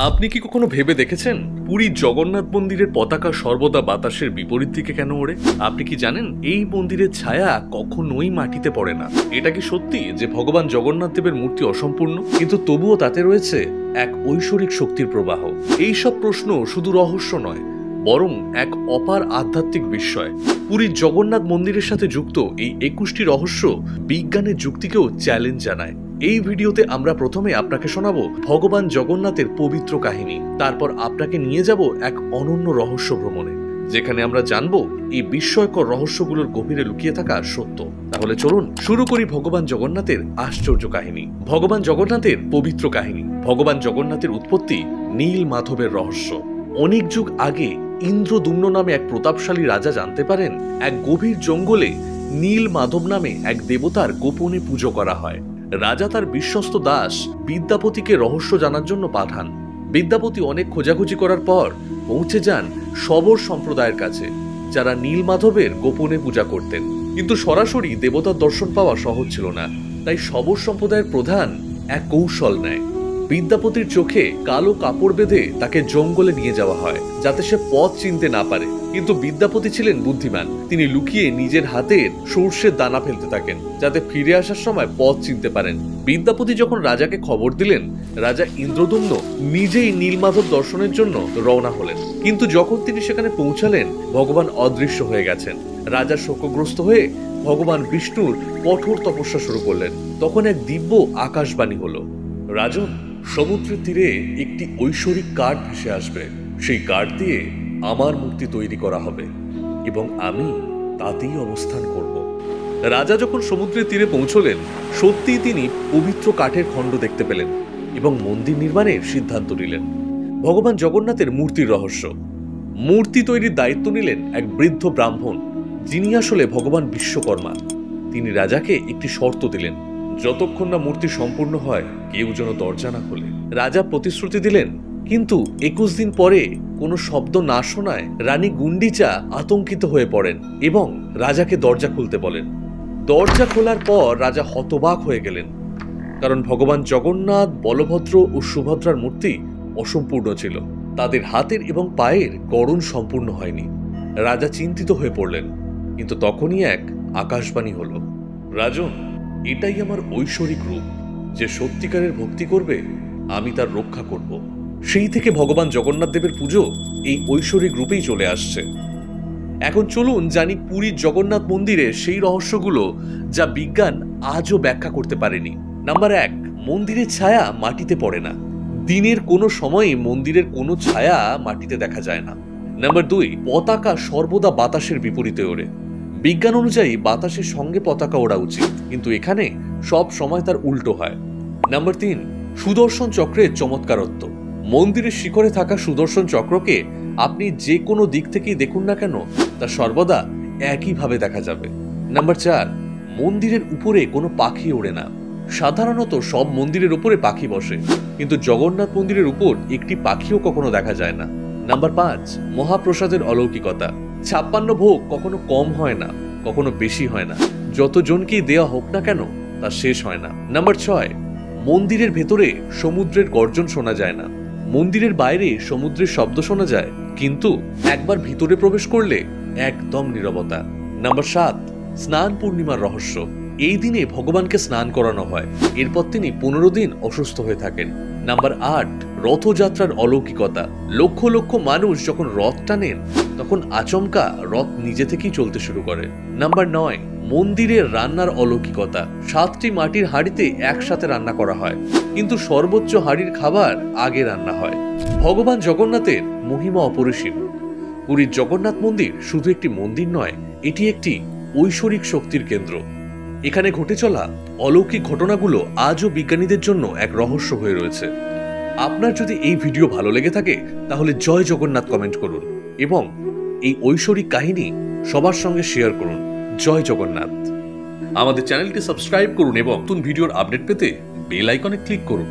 আপনি কি কখনো ভেবে দেখেছেন পুরীর জগন্নাথ মন্দিরের পতাকা সর্বদা বাতাসের বিপরীত দিকে কেন ওড়ে? আপনি কি জানেন এই মন্দিরের ছায়া কখনোই মাটিতে পড়ে না? এটা কি সত্যি যে ভগবান জগন্নাথ দেবের মূর্তি অসম্পূর্ণ, কিন্তু তবুও তাতে রয়েছে এক ঐশ্বরিক শক্তির প্রবাহ? এই সব প্রশ্ন শুধু রহস্য নয়, বরং এক অপার আধ্যাত্মিক বিস্ময়। পুরীর জগন্নাথ মন্দিরের সাথে যুক্ত এই 21টি রহস্য বিজ্ঞানের যুক্তিকেও চ্যালেঞ্জ জানায়। এই ভিডিওতে আমরা প্রথমে আপনাকে শোনাবো ভগবান জগন্নাথের পবিত্র কাহিনী, তারপর আপনাকে নিয়ে যাব এক অনন্য রহস্য ভ্রমণে, যেখানে আমরা জানবো এই বিস্ময়কর রহস্যগুলোর গভীরে লুকিয়ে থাকা সত্য। তাহলে চলুন শুরু করি ভগবান জগন্নাথের আশ্চর্য কাহিনী। ভগবান জগন্নাথের পবিত্র কাহিনী। ভগবান জগন্নাথের উৎপত্তি নীল মাধবের রহস্য। অনেক যুগ আগে ইন্দ্রদুম্ন নামে এক প্রতাপশালী রাজা জানতে পারেন এক গভীর জঙ্গলে নীল মাধব নামে এক দেবতার গোপনে পুজো করা হয়। রাজা তার বিশ্বস্ত দাস বিদ্যাপতিকে রহস্য জানার জন্য পাঠান। বিদ্যাপতি অনেক খোঁজাখুঁজি করার পর পৌঁছে যান শবর সম্প্রদায়ের কাছে, যারা নীল মাধবের গোপনে পূজা করতেন। কিন্তু সরাসরি দেবতার দর্শন পাওয়া সহজ ছিল না, তাই শবর সম্প্রদায়ের প্রধান এক কৌশল নেয়। বিদ্যাপতির চোখে কালো কাপড় বেঁধে তাকে জঙ্গলে নিয়ে যাওয়া হয়, যাতে সে পথ চিনতে না পারে। কিন্তু বিদ্যাপতি ছিলেন বুদ্ধিমান। তিনি লুকিয়ে নিজের হাতের সর্ষের দানা ফেলতে থাকেন, যাতে ফিরে আসার সময় পথ চিনতে পারেন। বিদ্যাপতি যখন রাজাকে খবর দিলেন, রাজা ইন্দ্রদুম্ন নিজেই নীলমাধব দর্শনের জন্য রওনা হলেন। কিন্তু যখন তিনি সেখানে পৌঁছালেন, ভগবান অদৃশ্য হয়ে গেছেন। রাজা শোকগ্রস্ত হয়ে ভগবান বিষ্ণুর কঠোর তপস্যা শুরু করলেন। তখন এক দিব্য আকাশবাণী হলো, রাজন, সমুদ্রের তীরে একটি ঐশ্বরিক কাঠ ভেসে আসবে। সেই কাঠ দিয়ে আমার মূর্তি তৈরি করা হবে এবং আমি তাতেই অবস্থান করব। রাজা যখন সমুদ্রের তীরে পৌঁছলেন, সত্যিই তিনি পবিত্র কাঠের খণ্ড দেখতে পেলেন এবং মন্দির নির্মাণের সিদ্ধান্ত নিলেন। ভগবান জগন্নাথের মূর্তির রহস্য। মূর্তি তৈরির দায়িত্ব নিলেন এক বৃদ্ধ ব্রাহ্মণ, যিনি আসলে ভগবান বিশ্বকর্মা। তিনি রাজাকে একটি শর্ত দিলেন, যতক্ষণ না মূর্তি সম্পূর্ণ হয় কেউ যেন দরজা না খোলে। রাজা প্রতিশ্রুতি দিলেন, কিন্তু 21 দিন পরে কোনো শব্দ না শোনায় রানী গুন্ডিচা আতঙ্কিত হয়ে পড়েন এবং রাজাকে দরজা খুলতে বলেন। দরজা খোলার পর রাজা হতবাক হয়ে গেলেন, কারণ ভগবান জগন্নাথ, বলভদ্র ও সুভদ্রার মূর্তি অসম্পূর্ণ ছিল। তাদের হাতের এবং পায়ের গড়ন সম্পূর্ণ হয়নি। রাজা চিন্তিত হয়ে পড়লেন। কিন্তু তখনই এক আকাশবাণী হলো, রাজন, এটাই আমার ঐশ্বরিক রূপ। যে সত্যিকারের ভক্তি করবে আমি তার রক্ষা করব। সেই থেকে ভগবান জগন্নাথ দেবের পুজো এই ঐশ্বরিক রূপেই চলে আসছে। এখন চলুন জানি পুরীর জগন্নাথ মন্দিরে সেই রহস্যগুলো যা বিজ্ঞান আজও ব্যাখ্যা করতে পারেনি। নাম্বার 1, মন্দিরের ছায়া মাটিতে পড়ে না। দিনের কোনো সময়ে মন্দিরের কোনো ছায়া মাটিতে দেখা যায় না। নাম্বার 2, পতাকা সর্বদা বাতাসের বিপরীতে ওড়ে। বিজ্ঞান অনুযায়ী বাতাসের সঙ্গে পতাকা ওড়া উচিত, কিন্তু এখানে সব সময় তার উল্টো হয়। নাম্বার 3, সুদর্শন চক্রের চমৎকারত্ব। মন্দিরের শিখরে থাকা সুদর্শন চক্রকে আপনি যে কোনো দিক থেকেই দেখুন না কেন, তা সর্বদা একইভাবে দেখা যাবে। নাম্বার 4, মন্দিরের উপরে কোনো পাখি ওড়ে না। সাধারণত সব মন্দিরের উপরে পাখি বসে, কিন্তু জগন্নাথ মন্দিরের উপর একটি পাখিও কখনো দেখা যায় না। নাম্বার 5, মহাপ্রসাদের অলৌকিকতা। 56 ভোগ কখনো কম হয় না, কখনো বেশি হয় না। যতজনকেই দেওয়া হোক না কেন, তা শেষ হয় না। নাম্বার 6, মন্দিরের ভেতরে সমুদ্রের গর্জন শোনা যায় না। মন্দিরের বাইরে সমুদ্রের শব্দ শোনা যায়, কিন্তু একবার ভিতরে প্রবেশ করলে একদম নীরবতা। নাম্বার 7, স্নান পূর্ণিমার রহস্য। এই দিনে ভগবানকে স্নান করানো হয়, এরপর তিনি 15 দিন অসুস্থ হয়ে থাকেন। নাম্বার 8, রথযাত্রার অলৌকিকতা। লক্ষ লক্ষ মানুষ যখন রথ টানেন, তখন আচমকা রথ নিজে থেকেই চলতে শুরু করে। নাম্বার 9, মন্দিরের রান্নার অলৌকিকতা। 7টি মাটির হাঁড়িতে একসাথে রান্না করা হয়, কিন্তু সর্বোচ্চ হাঁড়ির খাবার আগে রান্না হয়। ভগবান জগন্নাথের মহিমা অপরিসীম। পুরীর জগন্নাথ মন্দির শুধু একটি মন্দির নয়, এটি একটি ঐশ্বরিক শক্তির কেন্দ্র। এখানে ঘটে চলা অলৌকিক ঘটনাগুলো আজও বিজ্ঞানীদের জন্য এক রহস্য হয়ে রয়েছে। আপনার যদি এই ভিডিও ভালো লেগে থাকে, তাহলে জয় জগন্নাথ কমেন্ট করুন এবং এই ঐশ্বরিক কাহিনী সবার সঙ্গে শেয়ার করুন। জয় জগন্নাথ। আমাদের চ্যানেলটি সাবস্ক্রাইব করুন এবং নতুন ভিডিওর আপডেট পেতে বেল আইকনে ক্লিক করুন।